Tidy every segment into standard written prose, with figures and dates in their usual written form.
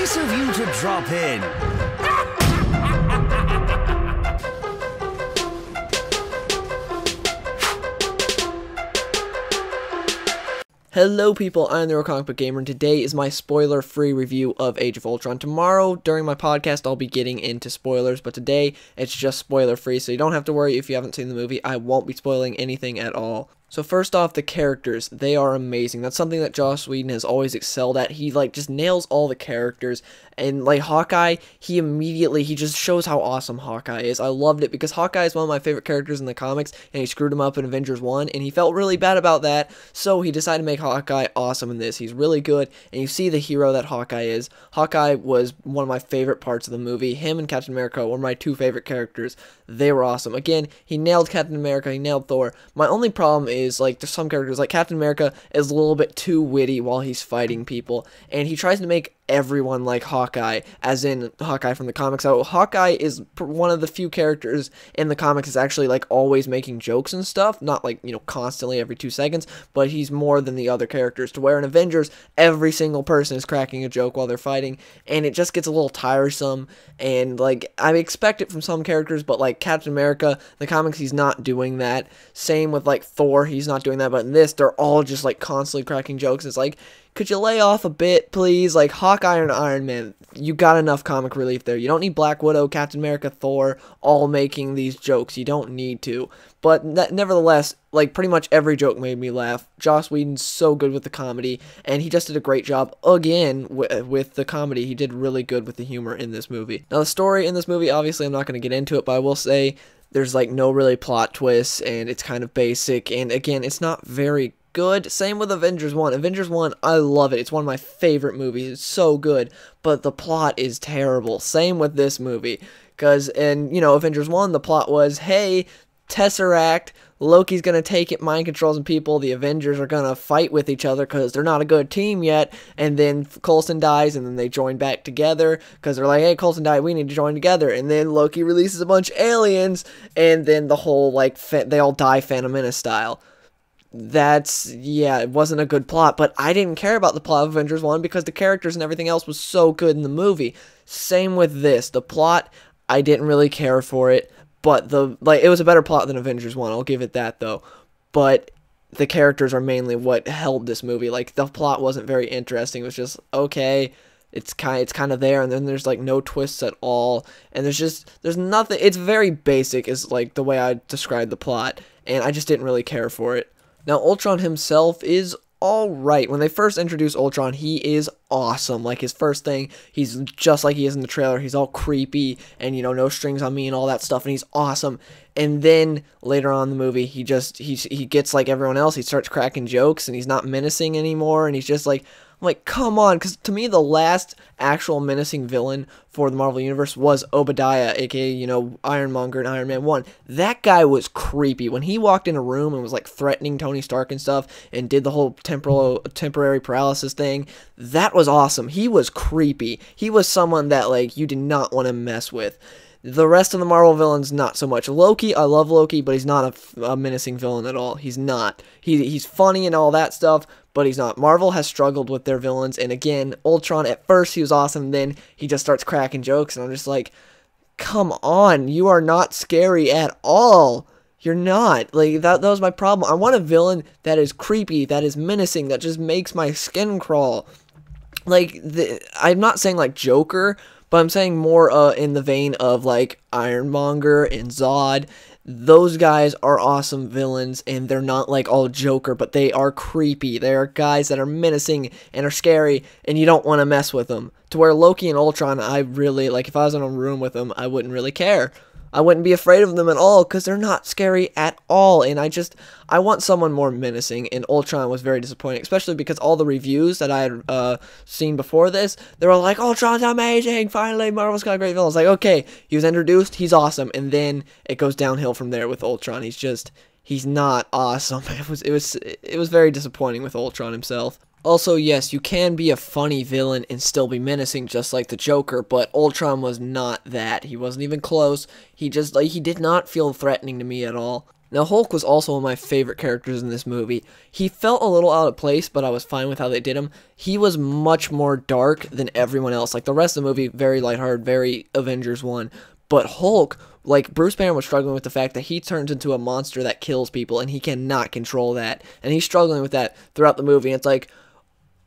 Nice of you to drop in. Hello people, I'm the Real Comic Book Gamer, and today is my spoiler-free review of Age of Ultron. Tomorrow, during my podcast, I'll be getting into spoilers, but today, it's just spoiler-free, so you don't have to worry if you haven't seen the movie. I won't be spoiling anything at all. So first off, the characters, they are amazing. That's something that Joss Whedon has always excelled at. He, just nails all the characters. And, Hawkeye, he just shows how awesome Hawkeye is. I loved it because Hawkeye is one of my favorite characters in the comics, and he screwed him up in Avengers 1, and he felt really bad about that, so he decided to make Hawkeye awesome in this. He's really good, and you see the hero that Hawkeye is. Hawkeye was one of my favorite parts of the movie. Him and Captain America were my two favorite characters. They were awesome. Again, he nailed Captain America, he nailed Thor. My only problem is, there's some characters, Captain America is a little bit too witty while he's fighting people, and he tries to make everyone like Hawkeye, as in Hawkeye from the comics. So Hawkeye is one of the few characters in the comics that's actually always making jokes and stuff, not constantly every 2 seconds, but he's more than the other characters, to where in Avengers every single person is cracking a joke while they're fighting, and it just gets a little tiresome. And I expect it from some characters, but Captain America, the comics, he's not doing that. Same with Thor, he's not doing that, but in this they're all just constantly cracking jokes. It's could you lay off a bit, please? Hawkeye and Iron Man, you got enough comic relief there. You don't need Black Widow, Captain America, Thor, all making these jokes. You don't need to. But nevertheless, pretty much every joke made me laugh. Joss Whedon's so good with the comedy, and he just did a great job, again, with the comedy. He did really good with the humor in this movie. Now, the story in this movie, obviously, I'm not going to get into it, but I will say there's, no really plot twists, and it's kind of basic, and again, it's not very good. Same with Avengers 1. Avengers 1, I love it. It's one of my favorite movies. It's so good, but the plot is terrible. Same with this movie, because in, Avengers 1, the plot was, hey, Tesseract, Loki's gonna take it, mind control some people, the Avengers are gonna fight with each other because they're not a good team yet, and then Coulson dies, and then they join back together, because they're hey, Coulson died, we need to join together, and then Loki releases a bunch of aliens, and then the whole, they all die Phantom Menace style. It wasn't a good plot, but I didn't care about the plot of Avengers 1 because the characters and everything else was so good in the movie. Same with this. The plot, I didn't really care for it, but it was a better plot than Avengers 1, I'll give it that, though. But the characters are mainly what held this movie. The plot wasn't very interesting. It was just, okay, it's kind of there, and then there's no twists at all, and there's nothing. It's very basic is the way I describe the plot, and I just didn't really care for it. Now, Ultron himself is alright. When they first introduced Ultron, he is awesome. His first thing, he's just like he is in the trailer. He's all creepy, and, no strings on me and all that stuff, and he's awesome. And then, later on in the movie, he gets like everyone else. He starts cracking jokes, and he's not menacing anymore, and he's just I'm come on, because to me, the last actual menacing villain for the Marvel Universe was Obadiah, aka, Ironmonger in Iron Man 1. That guy was creepy. When he walked in a room and was, threatening Tony Stark and stuff, and did the whole temporary paralysis thing, that was awesome. He was creepy. He was someone that, you did not want to mess with. The rest of the Marvel villains, not so much. Loki, I love Loki, but he's not a menacing villain at all. He's not. He's funny and all that stuff, but he's not. Marvel has struggled with their villains, and again, Ultron, at first he was awesome, then he just starts cracking jokes, and I'm just come on, you are not scary at all. You're not. That was my problem. I want a villain that is creepy, that is menacing, that just makes my skin crawl. I'm not saying Joker, but I'm saying more in the vein of Ironmonger and Zod. Those guys are awesome villains, and they're not all Joker, but they are creepy. They are guys that are menacing and are scary, and you don't want to mess with them. To where Loki and Ultron, I really, if I was in a room with them, I wouldn't really care. I wouldn't be afraid of them at all, because they're not scary at all, and I want someone more menacing, and Ultron was very disappointing, especially because all the reviews that I had seen before this, they were Ultron's amazing, finally, Marvel's got a great villain. It's okay, he was introduced, he's awesome, and then it goes downhill from there with Ultron. He's not awesome. It was very disappointing with Ultron himself. Also, yes, you can be a funny villain and still be menacing just like the Joker, but Ultron was not that. He wasn't even close. He did not feel threatening to me at all. Now, Hulk was also one of my favorite characters in this movie. He felt a little out of place, but I was fine with how they did him. He was much more dark than everyone else. Like, the rest of the movie, very lighthearted, very Avengers 1. But Hulk, like, Bruce Banner was struggling with the fact that he turns into a monster that kills people, and he cannot control that. And he's struggling with that throughout the movie. And it's like,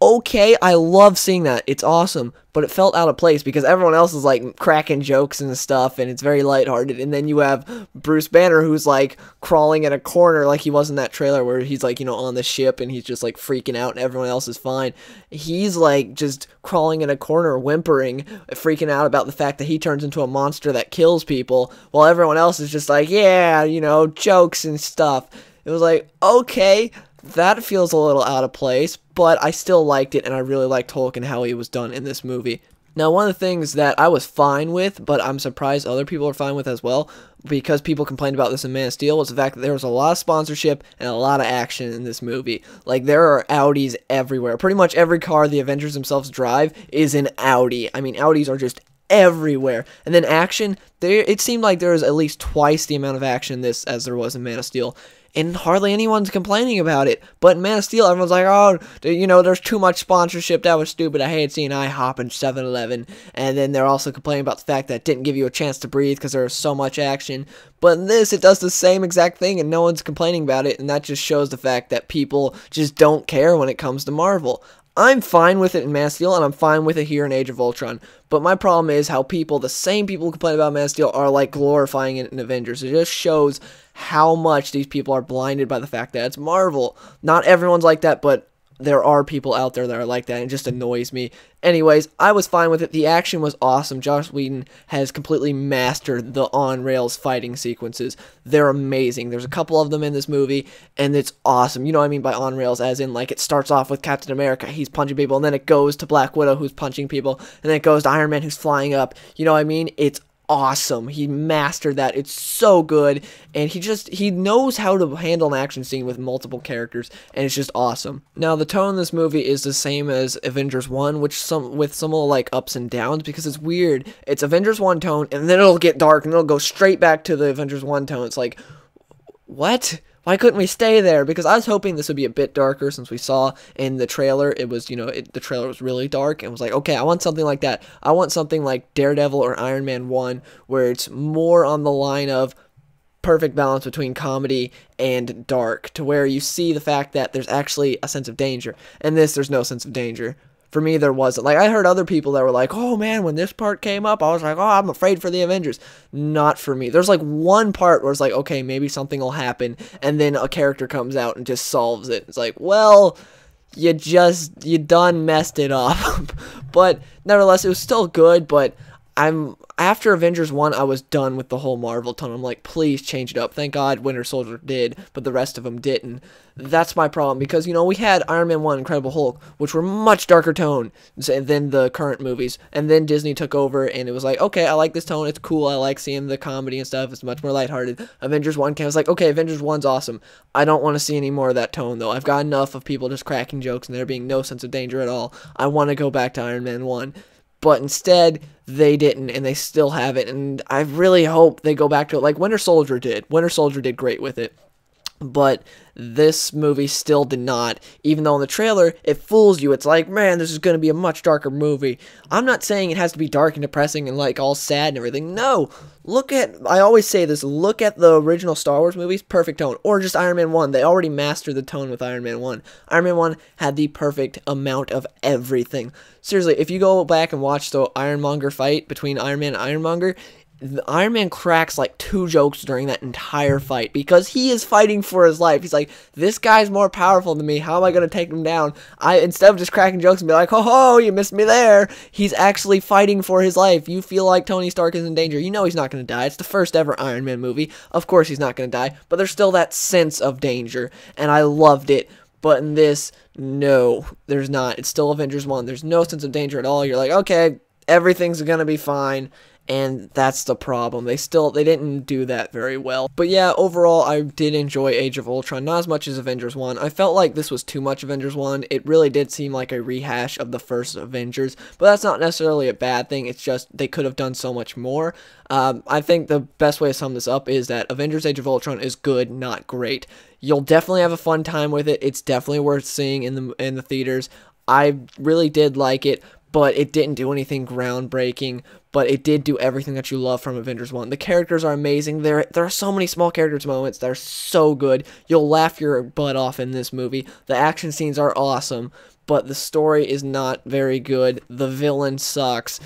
okay, I love seeing that. It's awesome, but it felt out of place because everyone else is like cracking jokes and stuff, and it's very lighthearted. And then you have Bruce Banner who's like crawling in a corner like he was in that trailer where he's like, on the ship and he's just like freaking out and everyone else is fine. He's like just crawling in a corner, whimpering, freaking out about the fact that he turns into a monster that kills people while everyone else is just like, yeah, jokes and stuff. It was like, okay, that feels a little out of place, but I still liked it, and I really liked Hulk and how he was done in this movie. Now, one of the things that I was fine with, but I'm surprised other people are fine with as well, because people complained about this in Man of Steel, was the fact that there was a lot of sponsorship and a lot of action in this movie. Like, there are Audis everywhere. Pretty much every car the Avengers themselves drive is an Audi. I mean, Audis are just everywhere. And then action, it seemed like there was at least twice the amount of action in this as there was in Man of Steel. And hardly anyone's complaining about it. But in Man of Steel, everyone's like, oh, there's too much sponsorship. That was stupid. I hated seeing IHOP and 7-Eleven. And then they're also complaining about the fact that it didn't give you a chance to breathe because there was so much action. But in this, it does the same exact thing, and no one's complaining about it. And that just shows the fact that people just don't care when it comes to Marvel. I'm fine with it in Man of Steel, and I'm fine with it here in Age of Ultron. But my problem is how the same people who complain about Man of Steel are like glorifying it in Avengers. It just shows how much these people are blinded by the fact that it's Marvel. Not everyone's like that, but there are people out there that are like that, and it just annoys me. Anyways, I was fine with it. The action was awesome. Joss Whedon has completely mastered the on-rails fighting sequences. They're amazing. There's a couple of them in this movie, and it's awesome. You know what I mean by on-rails, as in, like, it starts off with Captain America, he's punching people, and then it goes to Black Widow, who's punching people, and then it goes to Iron Man, who's flying up. You know what I mean? It's awesome. He mastered that. It's so good, and he knows how to handle an action scene with multiple characters, and it's just awesome. Now, the tone in this movie is the same as Avengers 1, with some little like ups and downs, because it's weird. It's Avengers 1 tone, and then it'll get dark, and it'll go straight back to the Avengers 1 tone. It's like, what? Why couldn't we stay there? Because I was hoping this would be a bit darker, since we saw in the trailer, it was, the trailer was really dark, and was like, okay, I want something like that. I want something like Daredevil or Iron Man 1, where it's more on the line of perfect balance between comedy and dark, to where you see the fact that there's actually a sense of danger. And there's no sense of danger. For me, there wasn't. Like, I heard other people that were like, oh man, when this part came up, I was like, oh, I'm afraid for the Avengers. Not for me. There's like one part where it's like, okay, maybe something will happen, and then a character comes out and just solves it. It's like, well, you done messed it up. But nevertheless, it was still good, but after Avengers 1, I was done with the whole Marvel tone. I'm like, please change it up. Thank God Winter Soldier did, but the rest of them didn't. That's my problem, because, we had Iron Man 1, Incredible Hulk, which were much darker tone than the current movies, and then Disney took over, and it was like, okay, I like this tone, it's cool, I like seeing the comedy and stuff, it's much more lighthearted. Avengers 1 came, I was like, okay, Avengers 1's awesome. I don't want to see any more of that tone, though. I've got enough of people just cracking jokes and there being no sense of danger at all. I want to go back to Iron Man 1. But instead, they didn't, and they still haven't, and I really hope they go back to it like Winter Soldier did. Winter Soldier did great with it. But this movie still did not, even though in the trailer, it fools you. It's like, man, this is going to be a much darker movie. I'm not saying it has to be dark and depressing and, like, all sad and everything. No, I always say this, look at the original Star Wars movies, perfect tone. Or just Iron Man 1. They already mastered the tone with Iron Man 1. Iron Man 1 had the perfect amount of everything. Seriously, if you go back and watch the Ironmonger fight between Iron Man and Ironmonger, Iron Man cracks like 2 jokes during that entire fight, because he is fighting for his life. He's like, this guy's more powerful than me. How am I going to take him down? Instead of just cracking jokes and be like, ho, you missed me there, he's actually fighting for his life. You feel like Tony Stark is in danger. You know he's not going to die. It's the first ever Iron Man movie. Of course he's not going to die, but there's still that sense of danger, and I loved it. But in this, no, there's not. It's still Avengers 1. There's no sense of danger at all. You're like, okay, everything's going to be fine. and that's the problem. They didn't do that very well. But yeah, overall, I did enjoy Age of Ultron, not as much as Avengers 1. I felt like this was too much Avengers 1. It really did seem like a rehash of the first Avengers, but that's not necessarily a bad thing. It's just they could have done so much more. I think the best way to sum this up is that Avengers Age of Ultron is good, not great. You'll definitely have a fun time with it. It's definitely worth seeing in the theaters. I really did like it, but it didn't do anything groundbreaking, but it did do everything that you love from Avengers 1. The characters are amazing. There are so many small characters moments that are so good. You'll laugh your butt off in this movie. The action scenes are awesome, but the story is not very good. The villain sucks.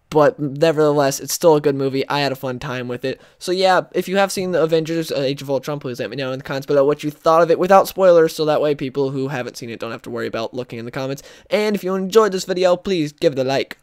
But nevertheless, it's still a good movie. I had a fun time with it. So yeah, if you have seen the Avengers Age of Ultron, please let me know in the comments below what you thought of it without spoilers, so that way people who haven't seen it don't have to worry about looking in the comments. And if you enjoyed this video, please give it a like.